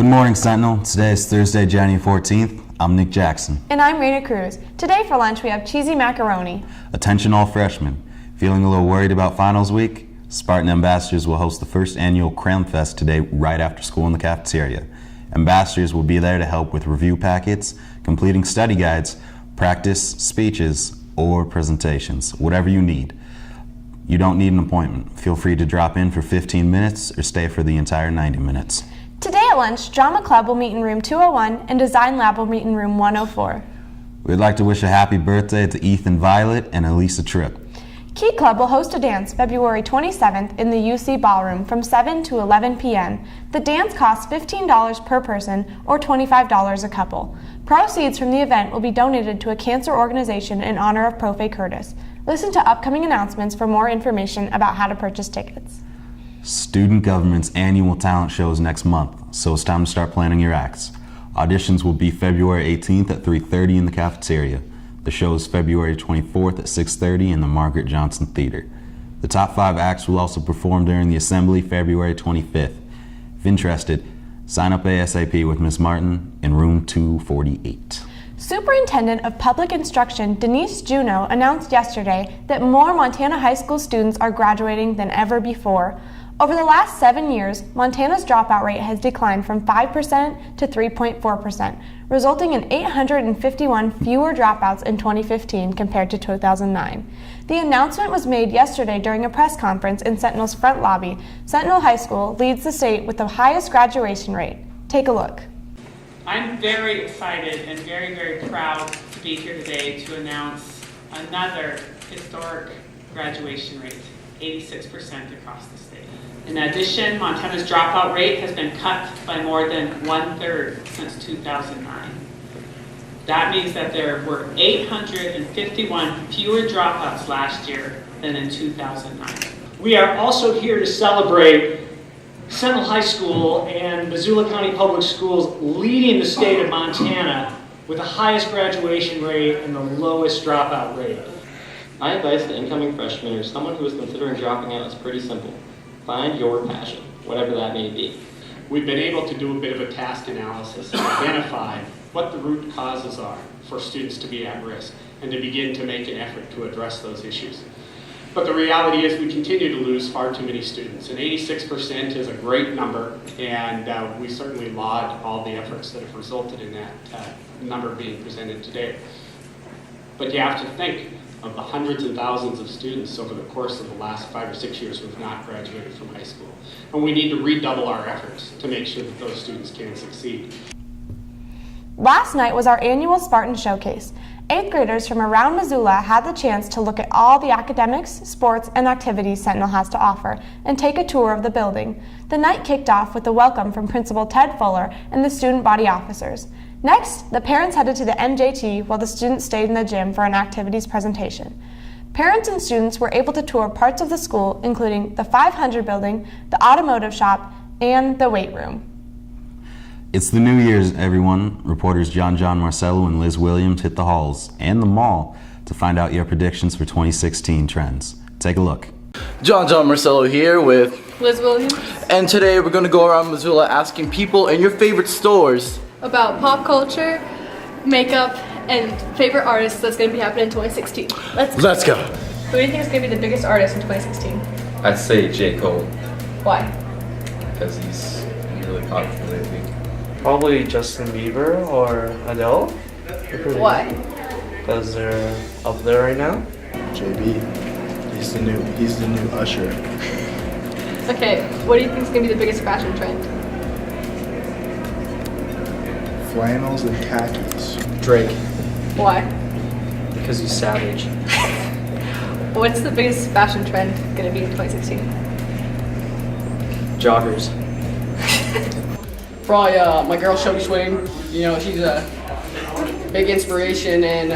Good morning, Sentinel. Today is Thursday, January 14th. I'm Nick Jackson. And I'm Raina Cruz. Today for lunch we have cheesy macaroni. Attention all freshmen. Feeling a little worried about finals week? Spartan Ambassadors will host the first annual Cram Fest today right after school in the cafeteria. Ambassadors will be there to help with review packets, completing study guides, practice speeches, or presentations, whatever you need. You don't need an appointment. Feel free to drop in for 15 minutes or stay for the entire 90 minutes. Today at lunch, Drama Club will meet in room 201 and Design Lab will meet in room 104. We'd like to wish a happy birthday to Ethan Violet and Elisa Tripp. Key Club will host a dance February 27th in the UC Ballroom from 7 to 11 p.m. The dance costs $15 per person or $25 a couple. Proceeds from the event will be donated to a cancer organization in honor of Profe Curtis. Listen to upcoming announcements for more information about how to purchase tickets. Student Government's annual talent show is next month, so it's time to start planning your acts. Auditions will be February 18th at 3:30 in the cafeteria. The show is February 24th at 6:30 in the Margaret Johnson Theater. The top 5 acts will also perform during the assembly February 25th. If interested, sign up ASAP with Ms. Martin in room 248. Superintendent of Public Instruction Denise Juneau announced yesterday that more Montana high school students are graduating than ever before. Over the last 7 years, Montana's dropout rate has declined from 5% to 3.4%, resulting in 851 fewer dropouts in 2015 compared to 2009. The announcement was made yesterday during a press conference in Sentinel's front lobby. Sentinel High School leads the state with the highest graduation rate. Take a look. I'm very excited and very, very proud to be here today to announce another historic graduation rate, 86% across the state. In addition, Montana's dropout rate has been cut by more than 1/3 since 2009. That means that there were 851 fewer dropouts last year than in 2009. We are also here to celebrate Sentinel High School and Missoula County Public Schools leading the state of Montana with the highest graduation rate and the lowest dropout rate. My advice to incoming freshmen or someone who is considering dropping out is pretty simple. Find your passion, whatever that may be. We've been able to do a bit of a task analysis and identify what the root causes are for students to be at risk and to begin to make an effort to address those issues. But the reality is we continue to lose far too many students, and 86% is a great number, and we certainly laud all the efforts that have resulted in that number being presented today. But you have to think of the hundreds and thousands of students over the course of the last 5 or 6 years who have not graduated from high school. And we need to redouble our efforts to make sure that those students can succeed. Last night was our annual Spartan Showcase. 8th graders from around Missoula had the chance to look at all the academics, sports, and activities Sentinel has to offer and take a tour of the building. The night kicked off with a welcome from Principal Ted Fuller and the student body officers. Next, the parents headed to the MJT while the students stayed in the gym for an activities presentation. Parents and students were able to tour parts of the school, including the 500 building, the automotive shop, and the weight room. It's the New Year's, everyone. Reporters John Marcello and Liz Williams hit the halls and the mall to find out your predictions for 2016 trends. Take a look. John Marcello here with Liz Williams. And today we're going to go around Missoula asking people in your favorite stores about pop culture, makeup, and favorite artists that's going to be happening in 2016. Let's go. Who do you think is going to be the biggest artist in 2016? I'd say J. Cole. Why? Because he's really popular lately. Probably Justin Bieber or Adele. Why? Because they're up there right now. JB. He's the new Usher. Okay, what do you think is going to be the biggest fashion trend? Flannels and khakis. Drake. Why? Because he's savage. What's the biggest fashion trend going to be in 2016? Joggers. Probably my girl Shelby Swain. You know, she's a big inspiration and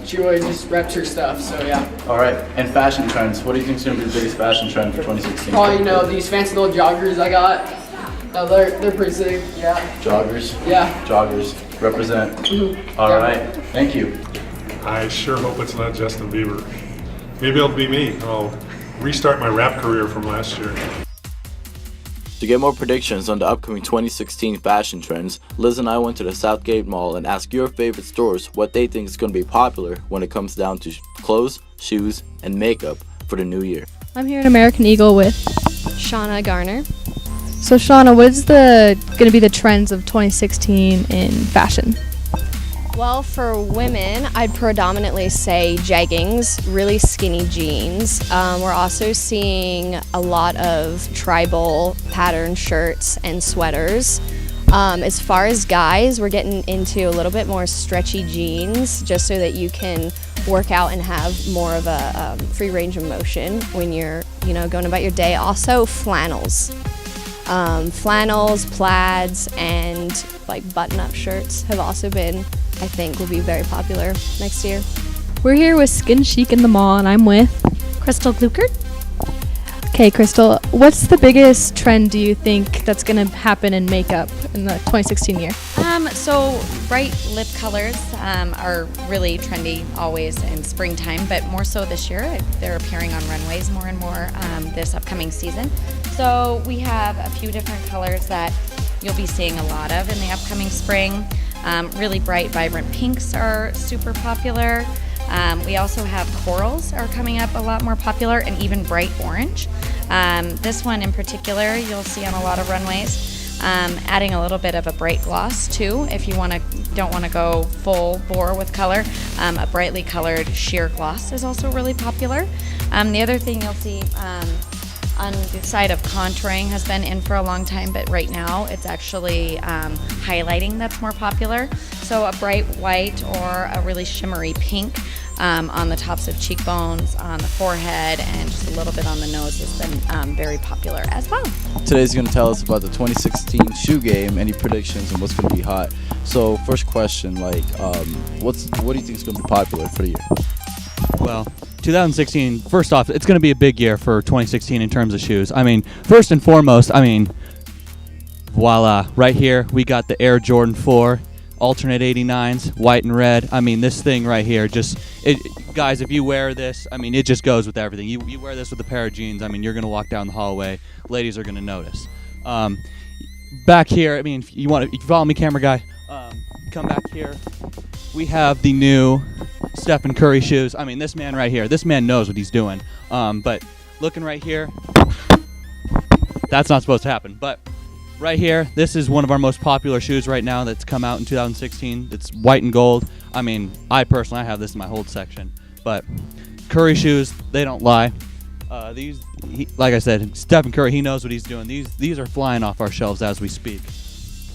she really just reps her stuff, so yeah. Alright, and fashion trends. What do you think is going to be the biggest fashion trend for 2016? Probably, you know, these fancy little joggers I got. They're pretty sick, yeah. Joggers? Yeah. Joggers. Represent. Mm-hmm. Alright, thank you. I sure hope it's not Justin Bieber. Maybe it'll be me. I'll restart my rap career from last year. To get more predictions on the upcoming 2016 fashion trends, Liz and I went to the Southgate Mall and asked your favorite stores what they think is going to be popular when it comes down to clothes, shoes, and makeup for the new year. I'm here at American Eagle with Shauna Garner. So Shauna, what is going to be the trends of 2016 in fashion? Well, for women, I'd predominantly say jeggings, really skinny jeans. We're also seeing a lot of tribal pattern shirts and sweaters. As far as guys, we're getting into a little bit more stretchy jeans just so that you can work out and have more of a free range of motion when you're, going about your day. Also flannels. Flannels, plaids, and like button-up shirts have also been, I think, will be very popular next year. We're here with Skin Chic in the Mall, and I'm with Crystal Glukert. Okay, Crystal, what's the biggest trend do you think that's going to happen in makeup in the 2016 year? So bright lip colors are really trendy always in springtime, but more so this year. They're appearing on runways more and more this upcoming season. So we have a few different colors that you'll be seeing a lot of in the upcoming spring. Really bright, vibrant pinks are super popular. We also have corals are coming up a lot more popular, and even bright orange. This one in particular you'll see on a lot of runways. Adding a little bit of a bright gloss too, if you don't want to go full bore with color. A brightly colored sheer gloss is also really popular. The other thing you'll see on the side of contouring has been in for a long time, but right now it's actually highlighting that's more popular. So a bright white or a really shimmery pink on the tops of cheekbones, on the forehead, and just a little bit on the nose has been very popular as well. Today's going to tell us about the 2016 shoe game, any predictions, and what's going to be hot. So first question, what do you think is going to be popular for the year? Well, 2016, first off, it's going to be a big year for 2016 in terms of shoes. I mean, first and foremost, voila, right here we got the Air Jordan 4 alternate 89s, white and red. I mean, this thing right here, guys, if you wear this, it just goes with everything. You wear this with a pair of jeans, you're going to walk down the hallway, ladies are going to notice. Back here, if you follow me, camera guy, come back here. We have the new Stephen Curry shoes. This man right here, this man knows what he's doing. But looking right here, that's not supposed to happen. But right here, this is one of our most popular shoes right now that's come out in 2016. It's white and gold. I personally have this in my hold section. But Curry shoes, they don't lie. Like I said, Stephen Curry, he knows what he's doing. These are flying off our shelves as we speak.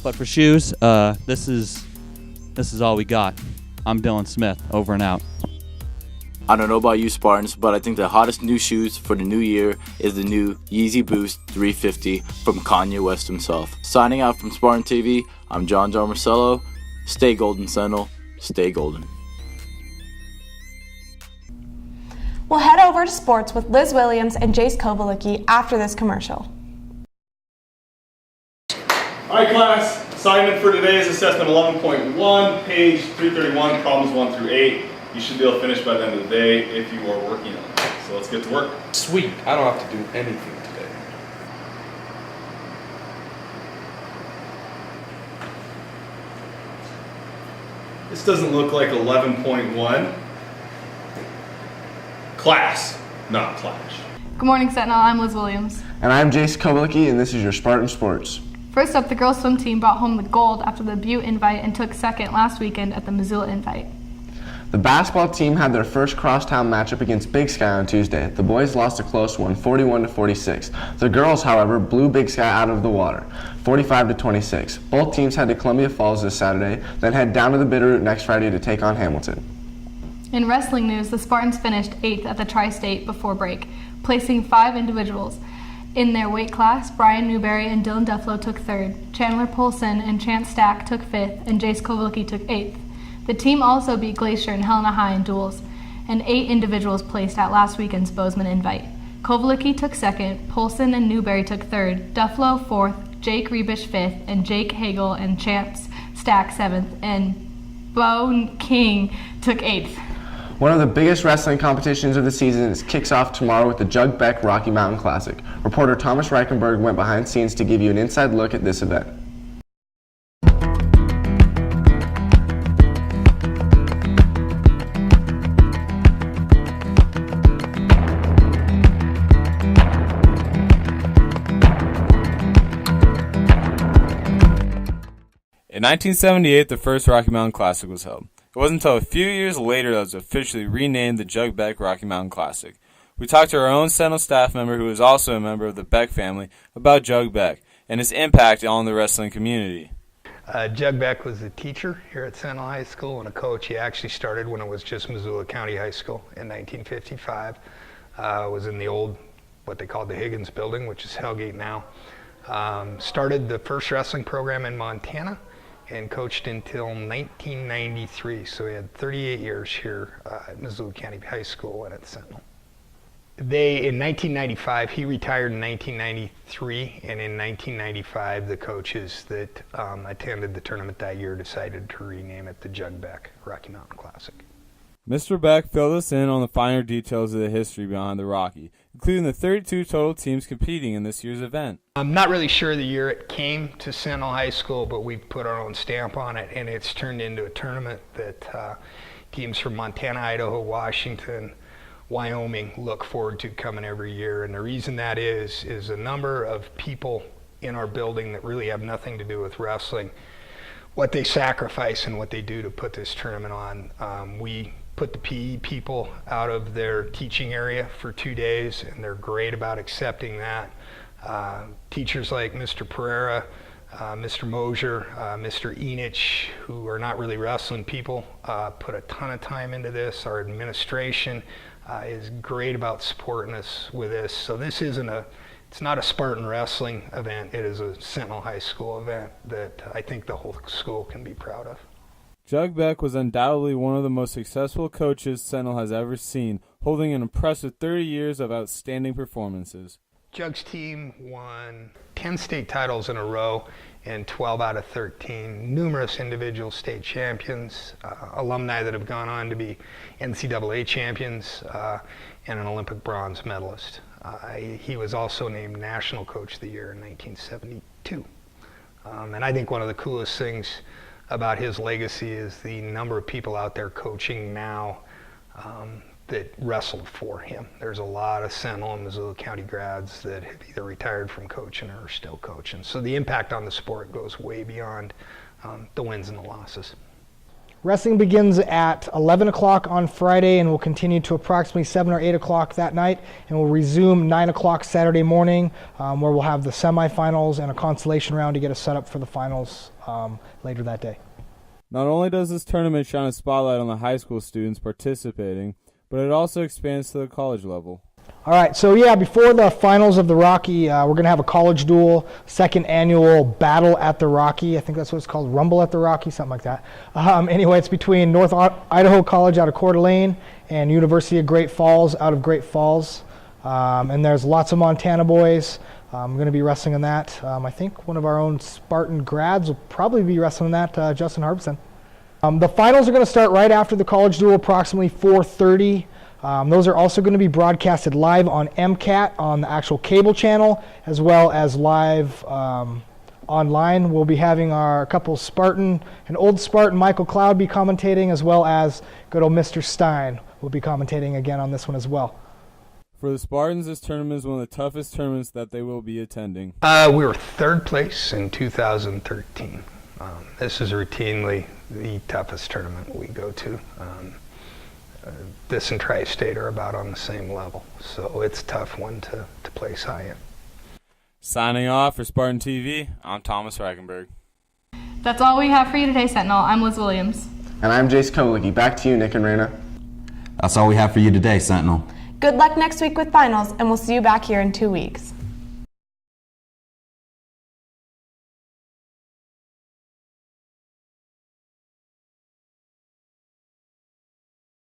But for shoes, this is all we got. I'm Dylan Smith, over and out. I don't know about you Spartans, but I think the hottest new shoes for the new year is the new Yeezy Boost 350 from Kanye West himself. Signing out from Spartan TV, I'm John Marcello. Stay golden, Sentinel. Stay golden. We'll head over to sports with Liz Williams and Jace Kovalicki after this commercial. All right, class. Assignment for today is assessment 11.1, page 331, problems 1 through 8. You should be able to finish by the end of the day if you are working on it. So let's get to work. Sweet, I don't have to do anything today. This doesn't look like 11.1. Class, not clash. Good morning, Sentinel. I'm Liz Williams. And I'm Jace Kovalicki, and this is your Spartan Sports. First up, the girls swim team brought home the gold after the Butte Invite and took second last weekend at the Missoula Invite. The basketball team had their first crosstown matchup against Big Sky on Tuesday. The boys lost a close one, 41-46. The girls, however, blew Big Sky out of the water, 45-26. Both teams head to Columbia Falls this Saturday, then head down to the Bitterroot next Friday to take on Hamilton. In wrestling news, the Spartans finished 8th at the Tri-State before break, placing 5 individuals. In their weight class, Brian Newberry and Dylan Dufflo took 3rd, Chandler Polson and Chance Stack took 5th, and Jace Kovalicki took 8th. The team also beat Glacier and Helena High in duels, and 8 individuals placed at last weekend's Bozeman Invite. Kovalicki took 2nd, Polson and Newberry took 3rd, Dufflo 4th, Jake Rebish 5th, and Jake Hagel and Chance Stack 7th, and Bo King took 8th. One of the biggest wrestling competitions of the season kicks off tomorrow with the Jug Beck Rocky Mountain Classic. Reporter Thomas Reichenberg went behind the scenes to give you an inside look at this event. In 1978, the first Rocky Mountain Classic was held. It wasn't until a few years later that it was officially renamed the Jug Beck Rocky Mountain Classic. We talked to our own Sentinel staff member, who is also a member of the Beck family, about Jug Beck and its impact on the wrestling community. Jug Beck was a teacher here at Sentinel High School and a coach. He actually started when it was just Missoula County High School in 1955. Was in the old, what they called the Higgins building, which is Hellgate now. Started the first wrestling program in Montana and coached until 1993. So he had 38 years here at Missoula County High School and at Sentinel. In 1995, he retired in 1993, and in 1995, the coaches that attended the tournament that year decided to rename it the Jug Beck Rocky Mountain Classic. Mr. Beck filled us in on the finer details of the history behind the Rocky, including the 32 total teams competing in this year's event. I'm not really sure the year it came to Sentinel High School, but we've put our own stamp on it, and it's turned into a tournament that teams from Montana, Idaho, Washington, Wyoming look forward to coming every year. And the reason that is a number of people in our building that really have nothing to do with wrestling, what they sacrifice and what they do to put this tournament on. We put the PE people out of their teaching area for 2 days, and they're great about accepting that. Teachers like Mr. Pereira, Mr. Mosier, Mr. Enich, who are not really wrestling people, put a ton of time into this. Our administration is great about supporting us with this. So this it's not a Spartan wrestling event, it is a Sentinel High School event that I think the whole school can be proud of. Jug Beck was undoubtedly one of the most successful coaches Sentinel has ever seen, holding an impressive 30 years of outstanding performances. Jug's team won 10 state titles in a row and 12 out of 13, numerous individual state champions, alumni that have gone on to be NCAA champions, and an Olympic bronze medalist. He was also named National Coach of the Year in 1972. And I think one of the coolest things about his legacy is the number of people out there coaching now that wrestled for him. There's a lot of Sentinel and Missoula County grads that have either retired from coaching or are still coaching. So the impact on the sport goes way beyond the wins and the losses. Wrestling begins at 11 o'clock on Friday and will continue to approximately 7 or 8 o'clock that night, and will resume 9 o'clock Saturday morning, where we'll have the semifinals and a consolation round to get us set up for the finals later that day. Not only does this tournament shine a spotlight on the high school students participating, but it also expands to the college level. All right, so yeah, before the finals of the Rocky, we're going to have a college duel, second annual Battle at the Rocky. I think that's what it's called, Rumble at the Rocky, something like that. Anyway, it's between North Idaho College out of Coeur d'Alene and University of Great Falls out of Great Falls. And there's lots of Montana boys. I'm going to be wrestling in that. I think one of our own Spartan grads will probably be wrestling in that, Justin Harbison. The finals are going to start right after the college duel, approximately 4:30. Those are also going to be broadcasted live on MCAT on the actual cable channel, as well as live online. We'll be having our couple Spartan, an old Spartan, Michael Cloud, be commentating, as well as good old Mr. Stein will be commentating again on this one as well. For the Spartans, this tournament is one of the toughest tournaments that they will be attending. We were third place in 2013. This is routinely the toughest tournament we go to. This and Tri-State are about on the same level, so it's a tough one to place high in. Signing off for Spartan TV, I'm Thomas Reichenberg. That's all we have for you today, Sentinel. I'm Liz Williams. And I'm Jace Kolicki. Back to you, Nick and Raina. That's all we have for you today, Sentinel. Good luck next week with finals, and we'll see you back here in 2 weeks.